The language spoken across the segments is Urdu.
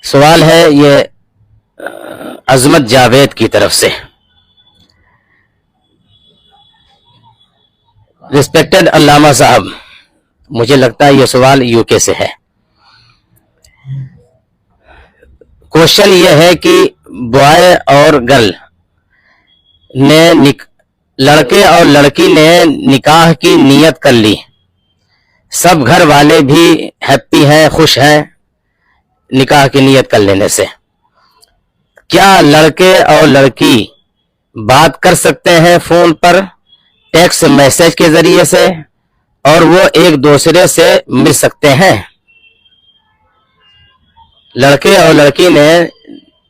سوال ہے یہ عظمت جاوید کی طرف سے. ریسپیکٹڈ علامہ صاحب، مجھے لگتا ہے یہ سوال یو کے سے ہے. کوشچن یہ ہے کہ بوائے اور گرل نے لڑکے اور لڑکی نے نکاح کی نیت کر لی، سب گھر والے بھی ہیپی ہیں، خوش ہیں نکاح کی نیت کر لینے سے. کیا لڑکے اور لڑکی بات کر سکتے ہیں فون پر ٹیکسٹ میسج کے ذریعے سے، اور وہ ایک دوسرے سے مل سکتے ہیں؟ لڑکے اور لڑکی نے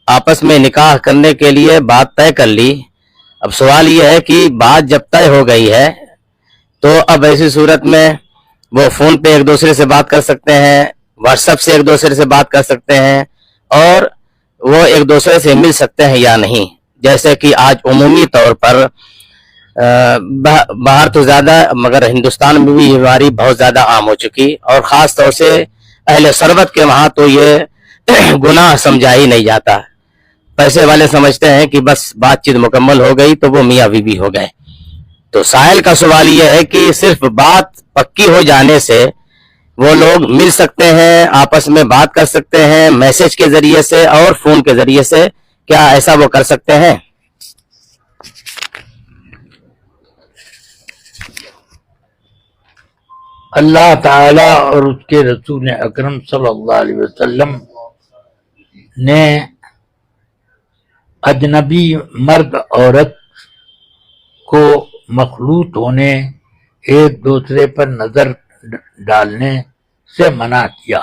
آپس میں نکاح کرنے کے لیے بات طے کر لی. اب سوال یہ ہے کہ بات جب طے ہو گئی ہے تو اب ایسی صورت میں وہ فون پہ ایک دوسرے سے بات کر سکتے ہیں، واٹس ایپ سے ایک دوسرے سے بات کر سکتے ہیں، اور وہ ایک دوسرے سے مل سکتے ہیں یا نہیں؟ جیسے کہ آج عمومی طور پر باہر تو زیادہ مگر ہندوستان میں بھی یہ بیماری بہت زیادہ عام ہو چکی، اور خاص طور سے اہل ثروت کے وہاں تو یہ گناہ سمجھا ہی نہیں جاتا. پیسے والے سمجھتے ہیں کہ بس بات چیت مکمل ہو گئی تو وہ میاں بیوی ہو گئے. تو سائل کا سوال یہ ہے کہ صرف بات پکی ہو جانے سے وہ لوگ مل سکتے ہیں، آپس میں بات کر سکتے ہیں میسج کے ذریعے سے اور فون کے ذریعے سے، کیا ایسا وہ کر سکتے ہیں؟ اللہ تعالی اور اس کے رسول اکرم صلی اللہ علیہ وسلم نے اجنبی مرد عورت کو مخلوط ہونے، ایک دوسرے پر نظر ڈالنے سے منع کیا.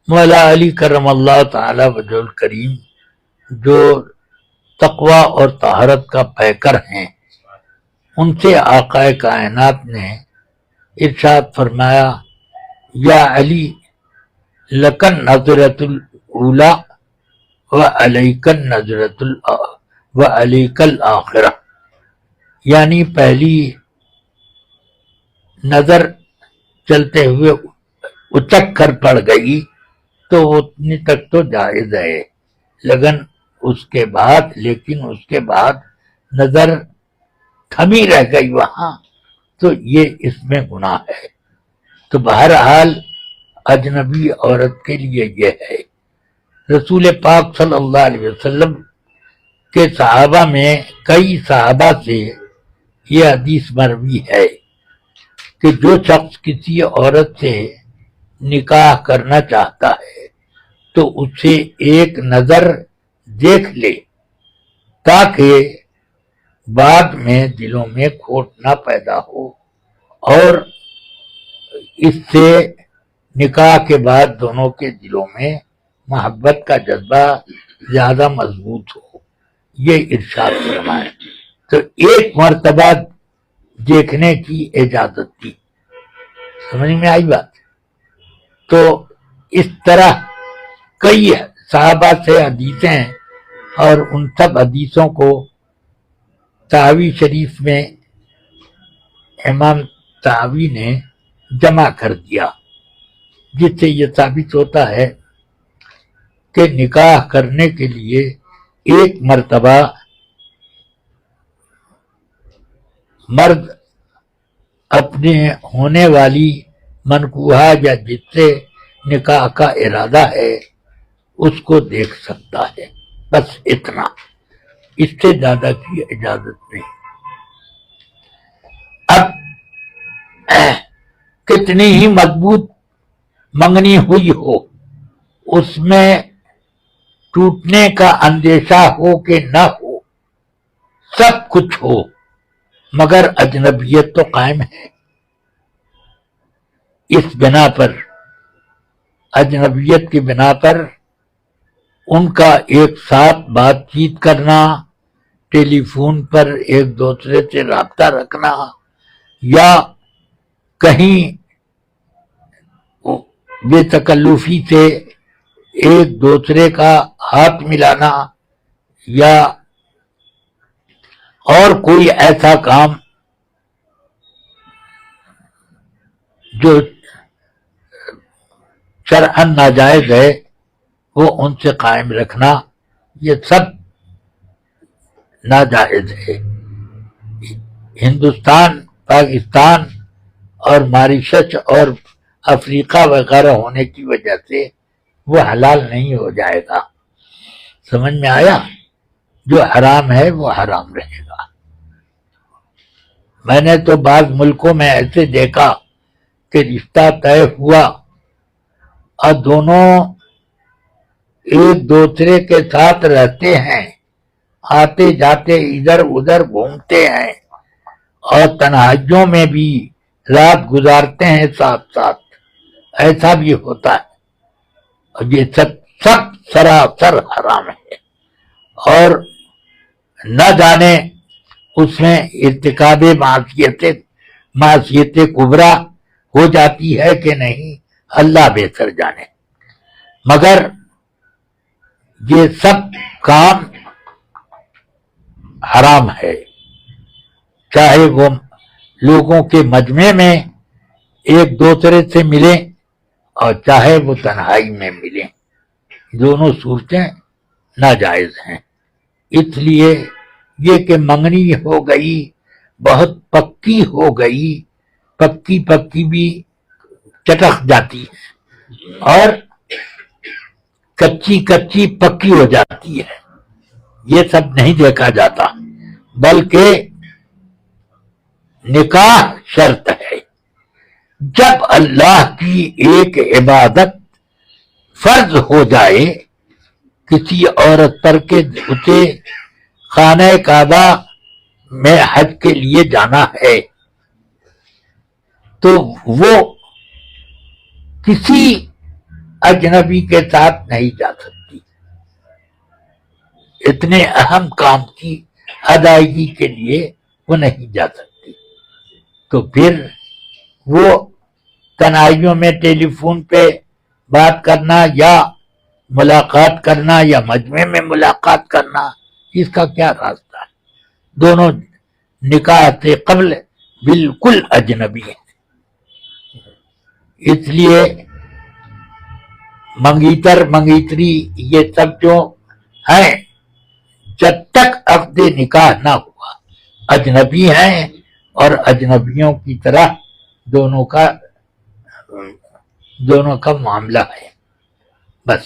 مولا علی کرم اللہ تعالی وجہ الکریم جو تقوی اور طہارت کا پیکر ہیں، ان سے آقا کائنات نے ارشاد فرمایا، یا علی لکن نظرۃ الاولی و علیک الآخرہ، یعنی پہلی نظر چلتے ہوئے اچک کر پڑ گئی تو اتنی تک تو جائز ہے، لیکن اس کے بعد نظر تھمی رہ گئی وہاں تو یہ اس میں گناہ ہے. تو بہرحال اجنبی عورت کے لیے یہ ہے. رسول پاک صلی اللہ علیہ وسلم کے صحابہ میں کئی صحابہ سے یہ حدیث مروی ہے کہ جو شخص کسی عورت سے نکاح کرنا چاہتا ہے تو اسے ایک نظر دیکھ لے تاکہ بعد میں دلوں میں کھوٹ نہ پیدا ہو، اور اس سے نکاح کے بعد دونوں کے دلوں میں محبت کا جذبہ زیادہ مضبوط ہو. یہ ارشاد فرمائے. تو ایک مرتبہ دیکھنے کی اجازت تھی. سمجھ میں آئی بات؟ تو اس طرح کئی صحابہ سے حدیثیں ہیں، اور ان سب حدیثوں کو طحاوی شریف میں امام طحاوی نے جمع کر دیا، جس سے یہ ثابت ہوتا ہے کہ نکاح کرنے کے لیے ایک مرتبہ مرد اپنے ہونے والی منکوحہ یا جس سے نکاح کا ارادہ ہے اس کو دیکھ سکتا ہے، بس اتنا، اس سے زیادہ کی اجازت نہیں. اب کتنی ہی مضبوط منگنی ہوئی ہو، اس میں ٹوٹنے کا اندیشہ ہو کہ نہ ہو، سب کچھ ہو، مگر اجنبیت تو قائم ہے. اس بنا پر، اجنبیت کی بنا پر ان کا ایک ساتھ بات چیت کرنا، ٹیلی فون پر ایک دوسرے سے رابطہ رکھنا، یا کہیں بے تکلفی سے ایک دوسرے کا ہاتھ ملانا، یا اور کوئی ایسا کام جو شرعاً ناجائز ہے، وہ ان سے قائم رکھنا یہ سب ناجائز ہے۔ ہندوستان، پاکستان اور ماریشس اور افریقہ وغیرہ ہونے کی وجہ سے وہ حلال نہیں ہو جائے گا۔ سمجھ میں آیا؟ جو حرام ہے وہ حرام رہے گا۔ میں نے تو بعض ملکوں میں ایسے دیکھا کہ رشتہ طے ہوا اور دونوں ایک دوسرے کے ساتھ رہتے ہیں، آتے جاتے ادھر ادھر گھومتے ہیں اور تنہائیوں میں بھی رات گزارتے ہیں ساتھ ساتھ، ایسا بھی ہوتا ہے۔ اور یہ سب سراسر حرام ہے، اور نہ جانے اس میں ارتکاب معصیت کبریٰ ہو جاتی ہے کہ نہیں، اللہ بہتر جانے۔ مگر یہ سب کام حرام ہے، چاہے وہ لوگوں کے مجمع میں ایک دوسرے سے ملیں اور چاہے وہ تنہائی میں ملیں، دونوں صورتیں ناجائز ہیں۔ اس لیے یہ کہ منگنی ہو گئی، بہت پکی ہو گئی، پکی بھی چٹک جاتی ہے اور کچی پکی ہو جاتی ہے، یہ سب نہیں دیکھا جاتا، بلکہ نکاح شرط ہے۔ جب اللہ کی ایک عبادت فرض ہو جائے کسی عورت پر کہ اسے خانہ کعبہ میں حج کے لیے جانا ہے، تو وہ کسی اجنبی کے ساتھ نہیں جا سکتی، اتنے اہم کام کی ادائیگی کے لیے وہ نہیں جا سکتی۔ تو پھر وہ تنہائیوں میں ٹیلی فون پہ بات کرنا یا ملاقات کرنا یا مجمع میں ملاقات کرنا، اس کا کیا راستہ ہے؟ دونوں نکاح سے قبل بالکل اجنبی ہیں۔ اس لیے منگیتر منگیتری یہ سب جو ہیں، جب تک عقد نکاح نہ ہوا اجنبی ہیں، اور اجنبیوں کی طرح دونوں کا معاملہ ہے، بس۔